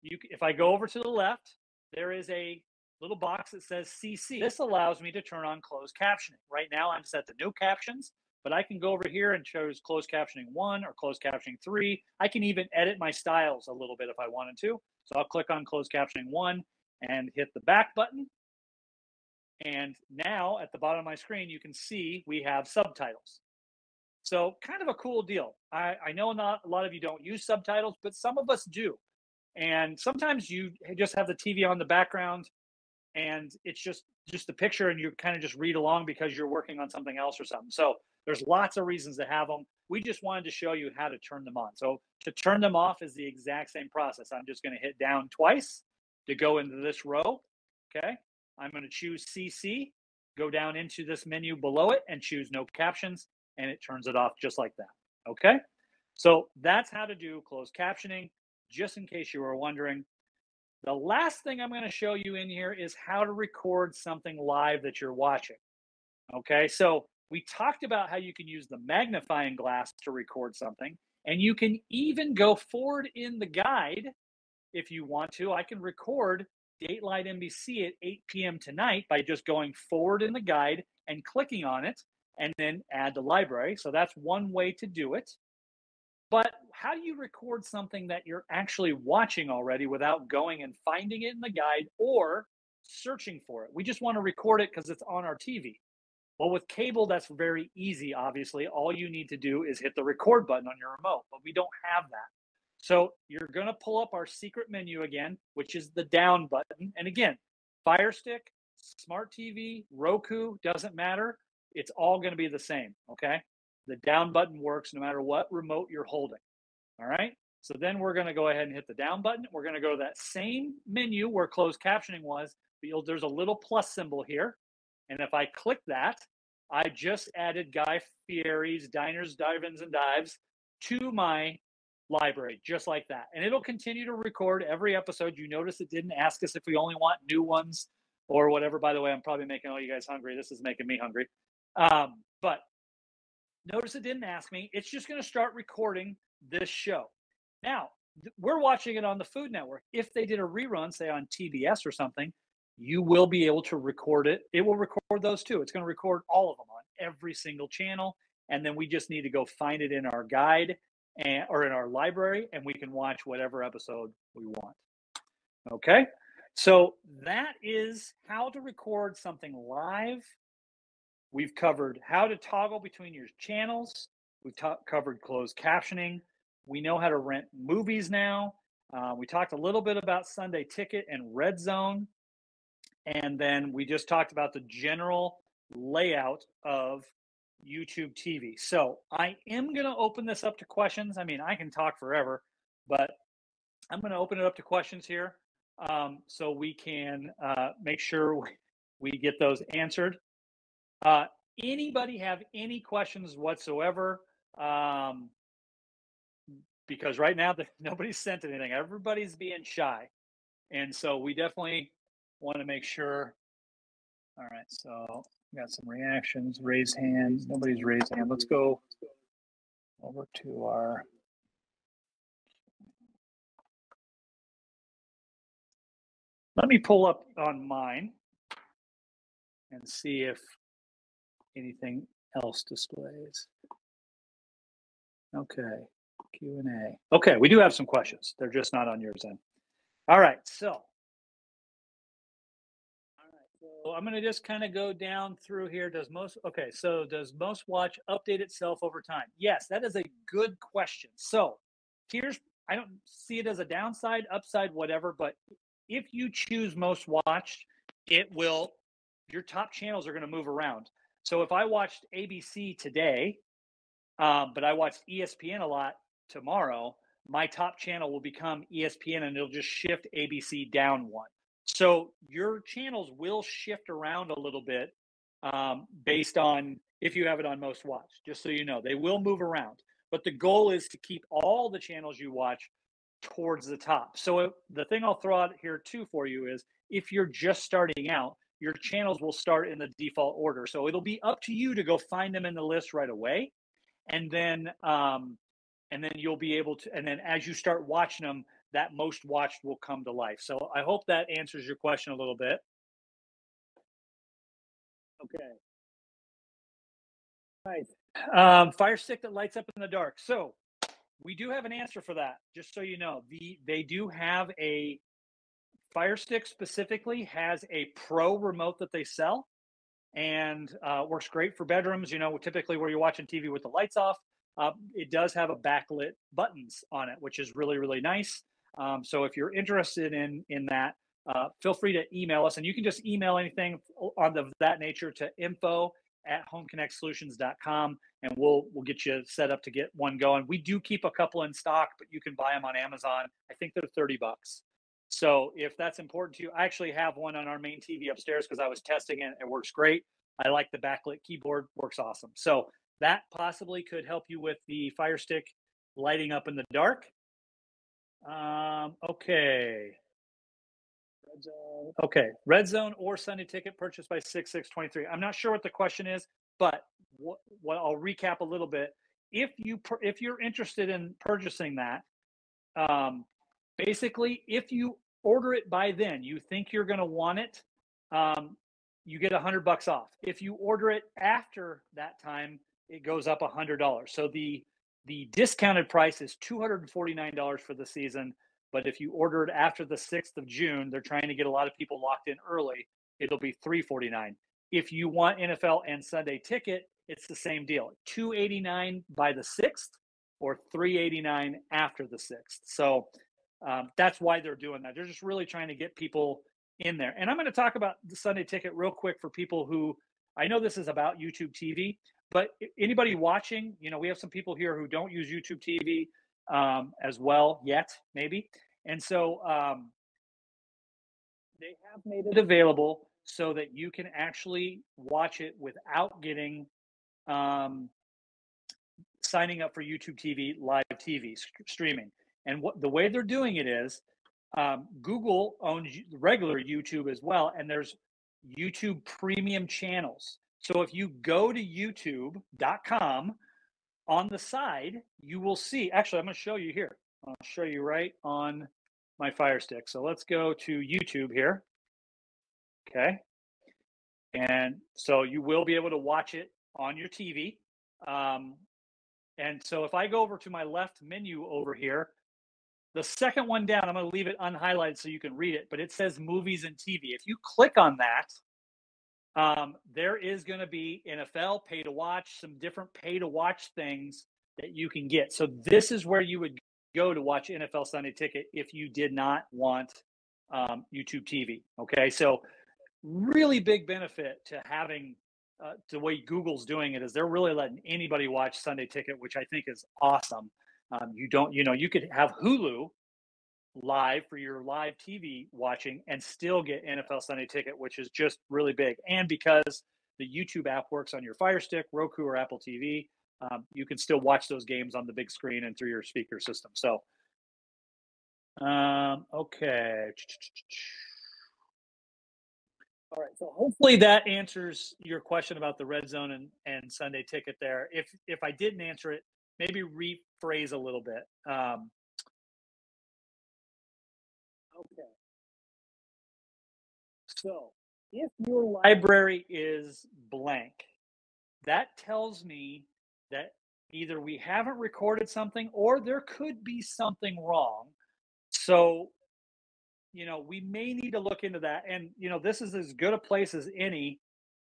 [SPEAKER 1] if I go over to the left, there is a little box that says CC. This allows me to turn on closed captioning. Right now I'm set to no captions, but I can go over here and choose closed captioning 1 or closed captioning 3. I can even edit my styles a little bit if I wanted to. So I'll click on closed captioning 1 and hit the back button. And now at the bottom of my screen, you can see we have subtitles. So kind of a cool deal. I know not a lot of you don't use subtitles, but some of us do. And sometimes you just have the TV on the background and it's just the picture, and you kind of just read along because you're working on something else or something. So there's lots of reasons to have them. We just wanted to show you how to turn them on. So to turn them off is the exact same process. I'm just going to hit down twice to go into this row. Okay, I'm going to choose CC, go down into this menu below it and choose no captions, and it turns it off just like that. Okay, so that's how to do closed captioning, just in case you were wondering. The last thing I'm going to show you in here is how to record something live that you're watching. Okay, so we talked about how you can use the magnifying glass to record something, and you can even go forward in the guide if you want to. I can record Dateline NBC at 8 p.m. tonight by just going forward in the guide and clicking on it, and then add the library. So that's one way to do it. But how do you record something that you're actually watching already without going and finding it in the guide or searching for it? We just want to record it because it's on our TV. Well, with cable, that's very easy, obviously. All you need to do is hit the record button on your remote, but we don't have that. So you're going to pull up our secret menu again, which is the down button. And again, Fire Stick, Smart TV, Roku, doesn't matter. It's all going to be the same, okay? The down button works no matter what remote you're holding, all right? So then we're going to go ahead and hit the down button. We're going to go to that same menu where closed captioning was, but there's a little plus symbol here. And if I click that, I just added Guy Fieri's Diners, Drive-Ins, and Dives to my library, just like that. And it'll continue to record every episode. You notice it didn't ask us if we only want new ones or whatever. By the way, I'm probably making all you guys hungry. This is making me hungry. But notice it didn't ask me. It's just going to start recording this show. Now, we're watching it on the Food Network. If they did a rerun, say on TBS or something, you will be able to record it. It will record those too. It's going to record all of them on every single channel. And then we just need to go find it in our guide or in our library, and we can watch whatever episode we want. Okay? So that is how to record something live. We've covered how to toggle between your channels. We've covered closed captioning. We know how to rent movies now. We talked a little bit about Sunday Ticket and Red Zone. And then we just talked about the general layout of YouTube TV. So I am going to open this up to questions. I mean, I can talk forever, but I'm going to open it up to questions here so we can make sure we get those answered. Anybody have any questions whatsoever? Because right now nobody's sent anything. Everybody's being shy. And so we definitely want to make sure. All right, so we got some reactions, raise hands. Nobody's raised hand. Let's go over to our. Let me pull up on mine and see if anything else displays. Okay, Q&A. Okay, we do have some questions. They're just not on yours end. All right, so I'm going to just kind of go down through here. Does most watch update itself over time? Yes, that is a good question. So I don't see it as a downside, upside, whatever, but if you choose most watched, your top channels are going to move around. So if I watched ABC today, but I watched ESPN a lot tomorrow, my top channel will become ESPN and it'll just shift ABC down one. So your channels will shift around a little bit based on if you have it on most watched, just so you know. They will move around. But the goal is to keep all the channels you watch towards the top. So the thing I'll throw out here too for you is if you're just starting out, your channels will start in the default order. So it'll be up to you to go find them in the list right away. And then you'll be able to, and then as you start watching them, that most watched will come to life. So I hope that answers your question a little bit. Okay. All right. Fire stick that lights up in the dark. So we do have an answer for that, just so you know. They do have a Fire Stick specifically has a pro remote that they sell, and works great for bedrooms, typically where you're watching TV with the lights off. It does have a backlit buttons on it, which is really, really nice. So if you're interested in that, feel free to email us, and you can just email anything on that nature to info@homeconnectsolutions.com, and we'll get you set up to get one going. We do keep a couple in stock, but you can buy them on Amazon. I think they're $30. So if that's important to you, I actually have one on our main TV upstairs because I was testing it. It works great. I like the backlit keyboard, works awesome. So that possibly could help you with the Fire Stick lighting up in the dark. Okay. Okay, Red Zone or Sunday Ticket purchased by 6623. I'm not sure what the question is, but what I'll recap a little bit. If you're interested in purchasing that, basically, if you order it by then, you think you're going to want it, you get $100 off. If you order it after that time, it goes up $100. So the discounted price is $249 for the season. But if you order it after the 6th of June, they're trying to get a lot of people locked in early. It'll be $349. If you want NFL and Sunday Ticket, it's the same deal. $289 by the 6th or $389 after the 6th. So that's why they're doing that. They're just really trying to get people in there. And I'm going to talk about the Sunday Ticket real quick for people who, I know this is about YouTube TV, but anybody watching, we have some people here who don't use YouTube TV as well yet, maybe. And so they have made it available so that you can actually watch it without getting signing up for YouTube TV, live TV streaming. And the way they're doing it is Google owns regular YouTube as well, and there's YouTube premium channels. So if you go to youtube.com, on the side, you will see, actually, I'm going to show you here. I'll show you right on my Fire Stick. So let's go to YouTube here. Okay. And so you will be able to watch it on your TV. And so if I go over to my left menu over here, the second one down, I'm going to leave it unhighlighted so you can read it, but it says movies and TV. If you click on that, there is going to be NFL pay to watch, some different pay to watch things that you can get. So this is where you would go to watch NFL Sunday Ticket if you did not want YouTube TV. Okay, so really big benefit to having the way Google's doing it is they're really letting anybody watch Sunday Ticket, which I think is awesome. You could have Hulu live for your live TV watching and still get NFL Sunday Ticket, which is just really big. And because the YouTube app works on your Fire Stick, Roku, or Apple TV, you can still watch those games on the big screen and through your speaker system. So, okay. All right. So hopefully that answers your question about the Red Zone and Sunday Ticket there. If I didn't answer it, maybe rephrase a little bit. Okay. So if your library is blank, that tells me that either we haven't recorded something or there could be something wrong. So, we may need to look into that. And, this is as good a place as any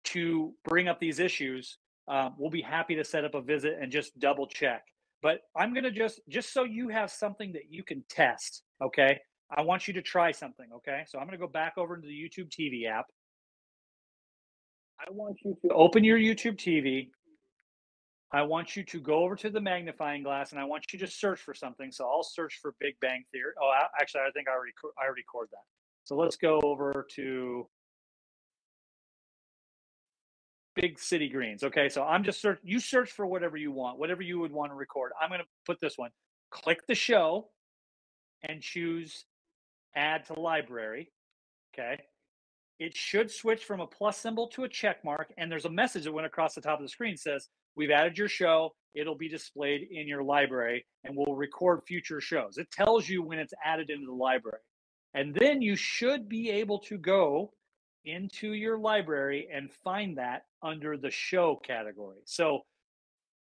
[SPEAKER 1] to bring up these issues. We'll be happy to set up a visit and just double check. But I'm going to just so you have something that you can test. Okay. I want you to try something. Okay. So I'm going to go back over into the YouTube TV app. I want you to open your YouTube TV. I want you to go over to the magnifying glass and I want you to search for something. So I'll search for Big Bang Theory. Oh, actually, I think I already recorded that. So let's go over to Big City Greens. Okay, so I'm just you search for whatever you want, whatever you would want to record. I'm going to put this one. Click the show and choose Add to Library. Okay. It should switch from a plus symbol to a check mark, and there's a message that went across the top of the screen that says, we've added your show. It'll be displayed in your library, and we'll record future shows. It tells you when it's added into the library. And then you should be able to go into your library and find that under the show category. So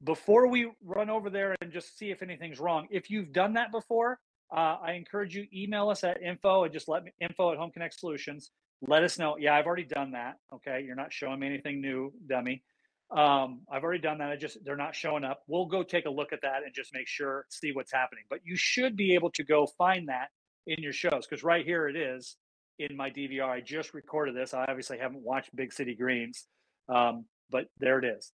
[SPEAKER 1] before we run over there and just see if anything's wrong, if you've done that before, I encourage you, email us at info and just info at Home Connect Solutions. Let us know. Yeah, I've already done that. Okay. You're not showing me anything new, dummy. I've already done that. They're not showing up. We'll go take a look at that and just make sure, see what's happening. But you should be able to go find that in your shows, because right here it is in my DVR. I just recorded this. I obviously haven't watched Big City Greens, but there it is.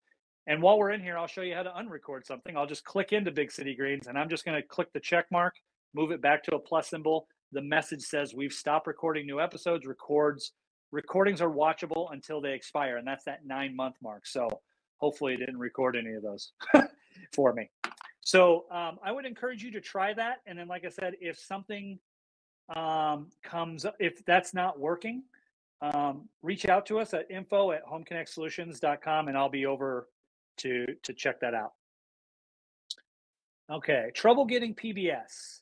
[SPEAKER 1] And while we're in here, I'll show you how to unrecord something. I'll just click into Big City Greens, and I'm just going to click the check mark, move it back to a plus symbol. The message says we've stopped recording new episodes. Recordings are watchable until they expire, and that's that 9-month mark. So hopefully it didn't record any of those for me. So I would encourage you to try that. And then, like I said, if something comes, if that's not working, reach out to us at info@homeconnectsolutions.com, and I'll be over to check that out. Okay, trouble getting PBS.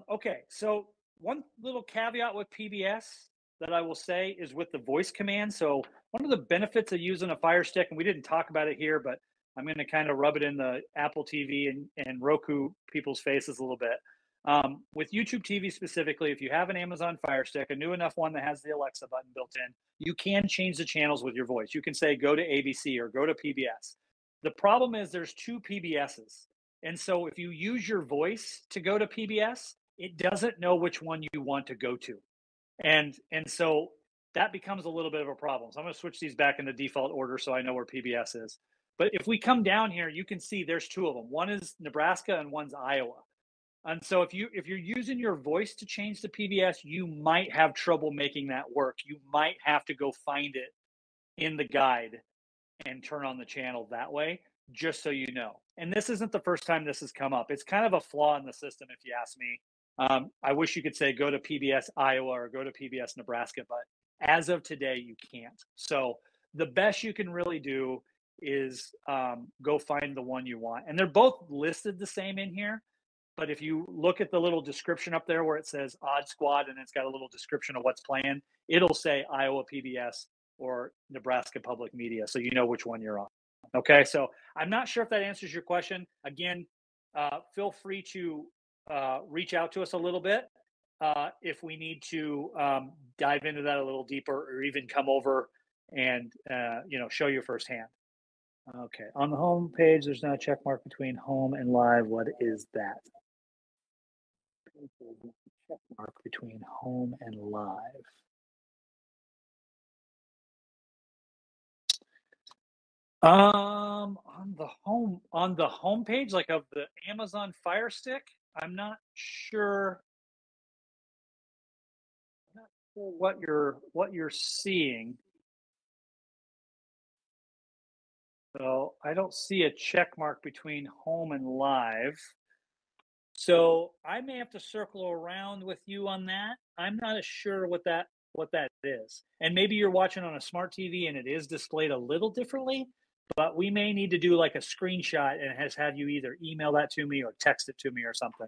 [SPEAKER 1] Okay, so one little caveat with PBS that I will say is with the voice command. So one of the benefits of using a Fire Stick, and we didn't talk about it here, but I'm going to kind of rub it in the Apple TV and Roku people's faces a little bit. With YouTube TV specifically, if you have an Amazon Fire Stick, a new enough one that has the Alexa button built in, you can change the channels with your voice. You can say, go to ABC or go to PBS. The problem is there's 2 PBSs. And so if you use your voice to go to PBS, it doesn't know which one you want to go to. And so that becomes a little bit of a problem. So I'm going to switch these back into default order so I know where PBS is. But if we come down here, you can see there's 2 of them. One is Nebraska and one's Iowa. And so if you're using your voice to change the PBS, you might have trouble making that work. You might have to go find it in the guide and turn on the channel that way, just so you know. And this isn't the first time this has come up. It's kind of a flaw in the system, if you ask me. I wish you could say go to PBS Iowa or go to PBS Nebraska, but as of today, you can't. So the best you can really do is go find the one you want. And they're both listed the same in here. But if you look at the little description up there where it says Odd Squad and it's got a little description of what's playing, it'll say Iowa PBS or Nebraska Public Media. So you know which one you're on. Okay, so I'm not sure if that answers your question. Again, feel free to reach out to us a little bit if we need to dive into that a little deeper, or even come over and show you firsthand. Okay, on the home page, there's not a check mark between home and live. What is that? Check mark between home and live. On the home page, like of the Amazon Fire Stick, I'm not sure. What you're seeing. So I don't see a check mark between home and live. So I may have to circle around with you on that. I'm not as sure what that is. And maybe you're watching on a smart TV and it is displayed a little differently, but we may need to do like a screenshot and have you either email that to me or text it to me or something.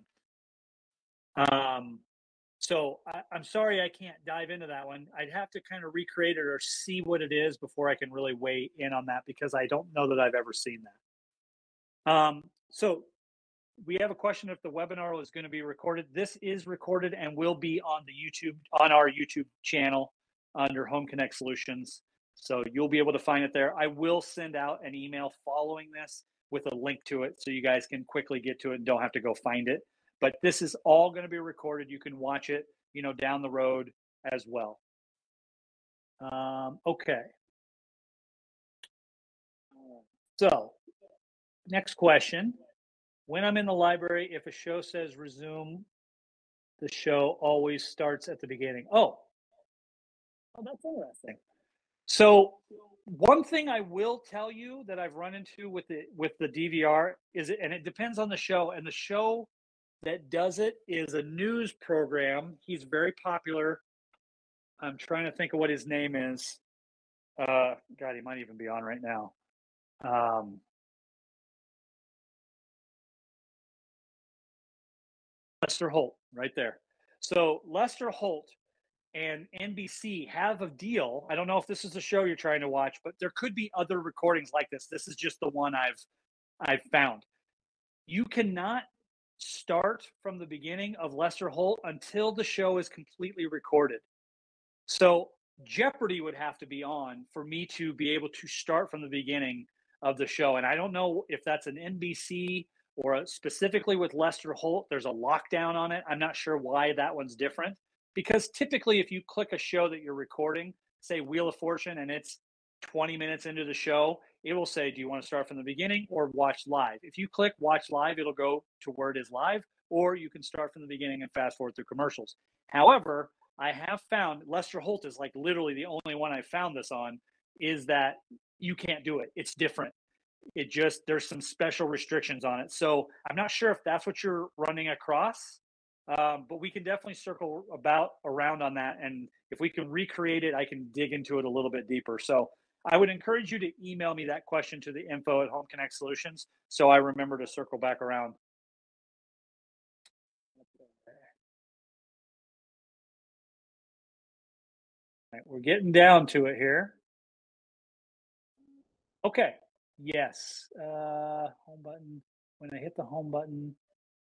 [SPEAKER 1] So I'm sorry I can't dive into that one. I'd have to kind of recreate it or see what it is before I can really weigh in on that, because I don't know that I've ever seen that. So we have a question if the webinar is going to be recorded. This is recorded and will be on our YouTube channel under Home Connect Solutions. So you'll be able to find it there. I will send out an email following this with a link to it so you guys can quickly get to it and don't have to go find it. But this is all going to be recorded. You can watch it, down the road as well. Okay. So next question. When I'm in the library, if a show says resume, the show always starts at the beginning. Oh, that's interesting. So one thing I will tell you that I've run into with the DVR is, and it depends on the show, and the show that does it is a news program. He's very popular. I'm trying to think of what his name is. God, he might even be on right now. Lester Holt, right there. So Lester Holt and NBC have a deal. I don't know if this is the show you're trying to watch, but there could be other recordings like this. This is just the one I've found. You cannot start from the beginning of Lester Holt until the show is completely recorded. So Jeopardy would have to be on for me to be able to start from the beginning of the show. And I don't know if that's an NBC or specifically with Lester Holt, there's a lockdown on it. I'm not sure why that one's different, because typically if you click a show that you're recording, say Wheel of Fortune, and it's 20 minutes into the show, it will say, do you want to start from the beginning or watch live? If you click watch live, it'll go to where it is live, or you can start from the beginning and fast forward through commercials. However, I have found, Lester Holt is like literally the only one I found this on, is that you can't do it. It's different. It just, there's some special restrictions on it. So I'm not sure if that's what you're running across, but we can definitely circle around on that. And if we can recreate it, I can dig into it a little bit deeper. So I would encourage you to email me that question to the info@HomeConnect Solutions, so I remember to circle back around. All right, we're getting down to it here. Okay. Yes. Home button. When I hit the home button,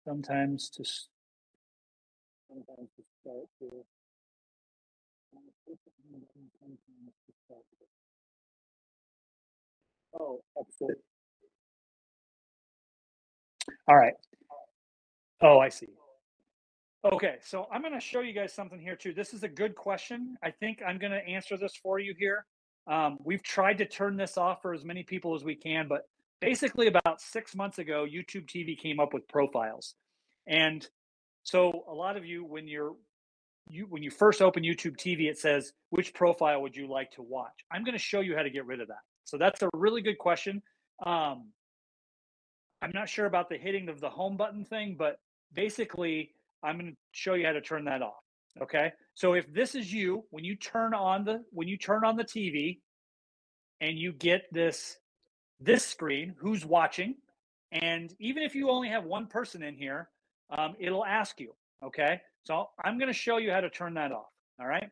[SPEAKER 1] sometimes to start to. Oh, exit. All right. Oh, I see. Okay, so I'm going to show you guys something here too. This is a good question. I think I'm going to answer this for you here. We've tried to turn this off for as many people as we can, but basically about 6 months ago, YouTube TV came up with profiles. And so a lot of you, when you first open YouTube TV, it says, which profile would you like to watch? I'm going to show you how to get rid of that. So that's a really good question. I'm not sure about the hitting of the home button thing, but basically I'm going to show you how to turn that off. Okay. So if this is you, when you turn on the TV and you get this screen, who's watching, and even if you only have one person in here, it'll ask you. Okay. So I'm going to show you how to turn that off. All right.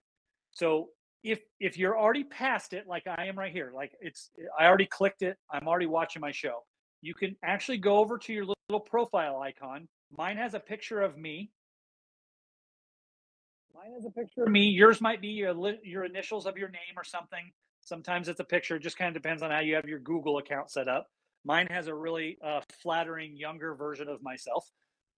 [SPEAKER 1] So if you're already past it, like I am right here, like I already clicked it, I'm already watching my show. You can actually go over to your little profile icon. Mine has a picture of me. Yours might be your initials of your name or something. Sometimes it's a picture. It just kind of depends on how you have your Google account set up. Mine has a really flattering younger version of myself.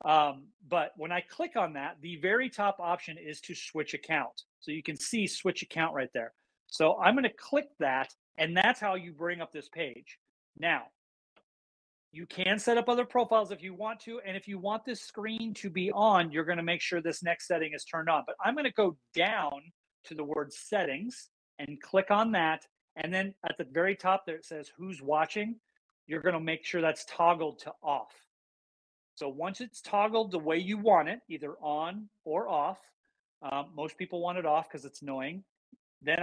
[SPEAKER 1] But when I click on that, the very top option is to switch account. So you can see switch account right there. So I'm going to click that, and that's how you bring up this page. Now, you can set up other profiles if you want to, and if you want this screen to be on, you're going to make sure this next setting is turned on. But I'm going to go down to the word settings and click on that, and then at the very top there it says who's watching. You're going to make sure that's toggled to off. So once it's toggled the way you want it, either on or off, most people want it off because it's annoying. Then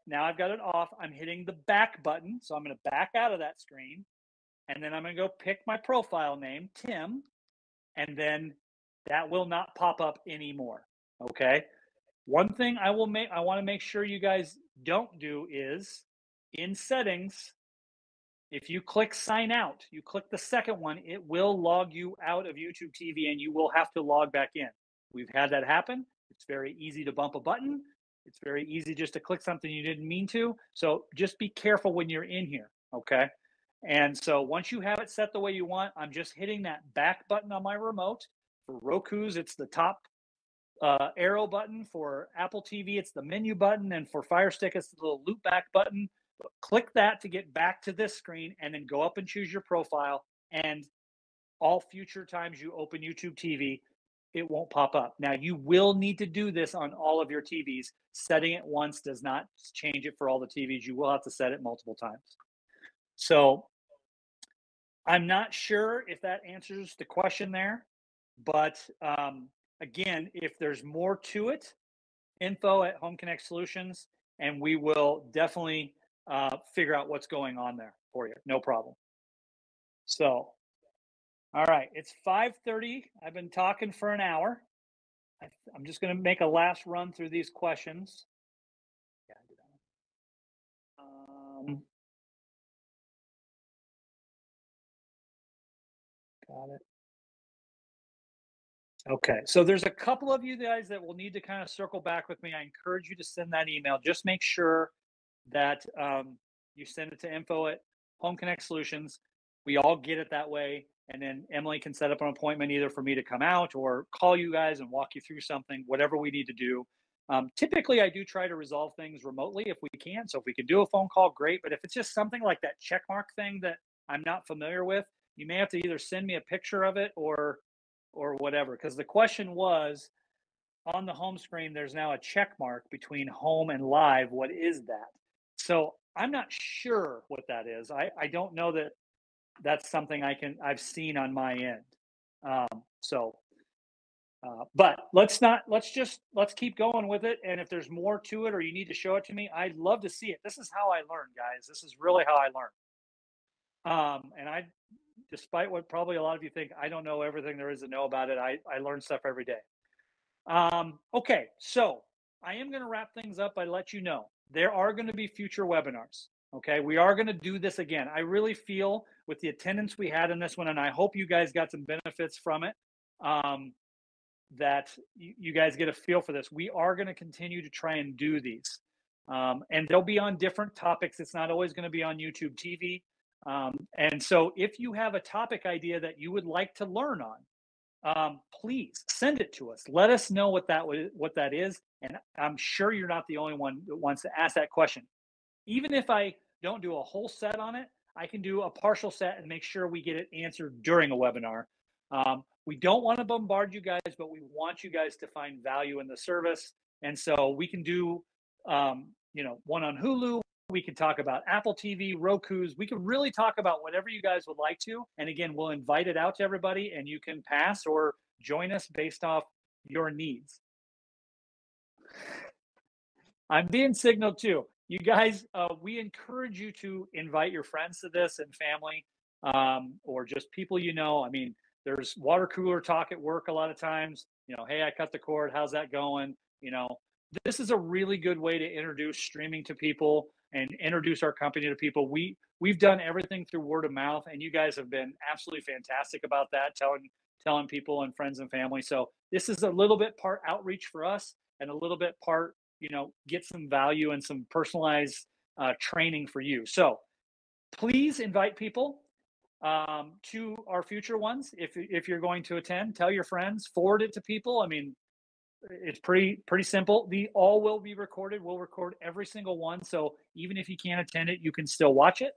[SPEAKER 1] now I've got it off, I'm hitting the back button. So I'm going to back out of that screen. And then I'm going to go pick my profile name, Tim, and then that will not pop up anymore. Okay. One thing I want to make sure you guys don't do is in settings, if you click sign out, you click the second one, it will log you out of YouTube TV and you will have to log back in. We've had that happen. It's very easy to bump a button. It's very easy just to click something you didn't mean to. So just be careful when you're in here. Okay. And so once you have it set the way you want, I'm just hitting that back button on my remote. For Roku's, it's the top arrow button. For Apple TV, it's the menu button. And for Fire Stick, it's the little loop back button. Click that to get back to this screen, and then go up and choose your profile. And all future times you open YouTube TV, it won't pop up. Now, you will need to do this on all of your TVs. Setting it once does not change it for all the TVs. You will have to set it multiple times. So I'm not sure if that answers the question there, but again, if there's more to it, info@HomeConnect Solutions, and we will definitely figure out what's going on there for you. No problem. So, all right, it's 5:30. I've been talking for an hour. I'm just going to make a last run through these questions. Got it. Okay, so there's a couple of you guys that will need to kind of circle back with me. I encourage you to send that email. Just make sure that you send it to info@HomeConnect Solutions. We all get it that way. And then Emily can set up an appointment either for me to come out or call you guys and walk you through something, whatever we need to do. Typically, I do try to resolve things remotely if we can. So if we can do a phone call, great. But if it's just something like that check mark thing that I'm not familiar with, you may have to either send me a picture of it or whatever. Because the question was on the home screen, there's now a check mark between home and live. What is that? So I'm not sure what that is. I don't know that that's something I've seen on my end. So but let's keep going with it. And if there's more to it or you need to show it to me, I'd love to see it. This is how I learn, guys. This is really how I learn. And despite what probably a lot of you think, I don't know everything there is to know about it. I learn stuff every day. Okay, so I am going to wrap things up by let you know there are going to be future webinars. Okay, we are going to do this again. I really feel with the attendance we had in this one, and I hope you guys got some benefits from it. That you guys get a feel for this. We are going to continue to try and do these. And they'll be on different topics. It's not always going to be on YouTube TV. And so if you have a topic idea that you would like to learn on, please send it to us. Let us know what that is. And I'm sure you're not the only one that wants to ask that question. Even if I don't do a whole set on it, I can do a partial set and make sure we get it answered during a webinar. We don't want to bombard you guys, but we want you guys to find value in the service. And so we can do, one on Hulu. We can talk about Apple TV, Roku's. We can really talk about whatever you guys would like to. And again, we'll invite it out to everybody and you can pass or join us based off your needs. I'm being signaled too. You guys, we encourage you to invite your friends to this and family, or just people you know. I mean, there's water cooler talk at work a lot of times. Hey, I cut the cord. How's that going? This is a really good way to introduce streaming to people and introduce our company to people. We've done everything through word of mouth, and you guys have been absolutely fantastic about that, telling people and friends and family. So this is a little bit part outreach for us and a little bit part, get some value and some personalized training for you. So please invite people to our future ones. If you're going to attend, tell your friends, forward it to people. I mean, it's pretty simple. All will be recorded. We'll record every single one. So even if you can't attend it, you can still watch it.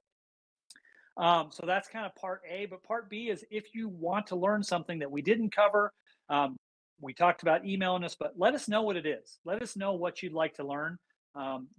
[SPEAKER 1] So that's kind of part A. But part B is if you want to learn something that we didn't cover, we talked about emailing us, but let us know what it is. Let us know what you'd like to learn.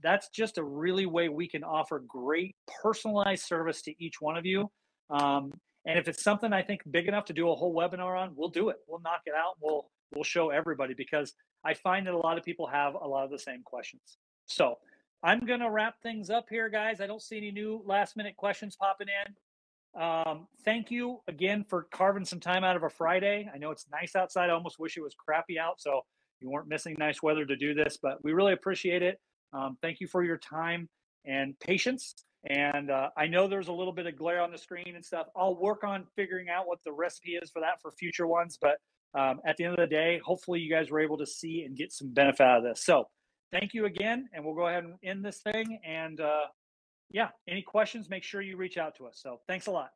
[SPEAKER 1] That's just a really way we can offer great personalized service to each one of you. And if it's something I think big enough to do a whole webinar on, we'll do it. We'll knock it out. We'll show everybody, because I find that a lot of people have a lot of the same questions. So I'm going to wrap things up here, guys. I don't see any new last minute questions popping in. Thank you again for carving some time out of a Friday. I know it's nice outside. I almost wish it was crappy out, so you weren't missing nice weather to do this, but we really appreciate it. Thank you for your time and patience. And I know there's a little bit of glare on the screen and stuff. I'll work on figuring out what the recipe is for that for future ones. But at the end of the day, hopefully you guys were able to see and get some benefit out of this. So thank you again. And we'll go ahead and end this thing. And yeah, any questions, make sure you reach out to us. So thanks a lot.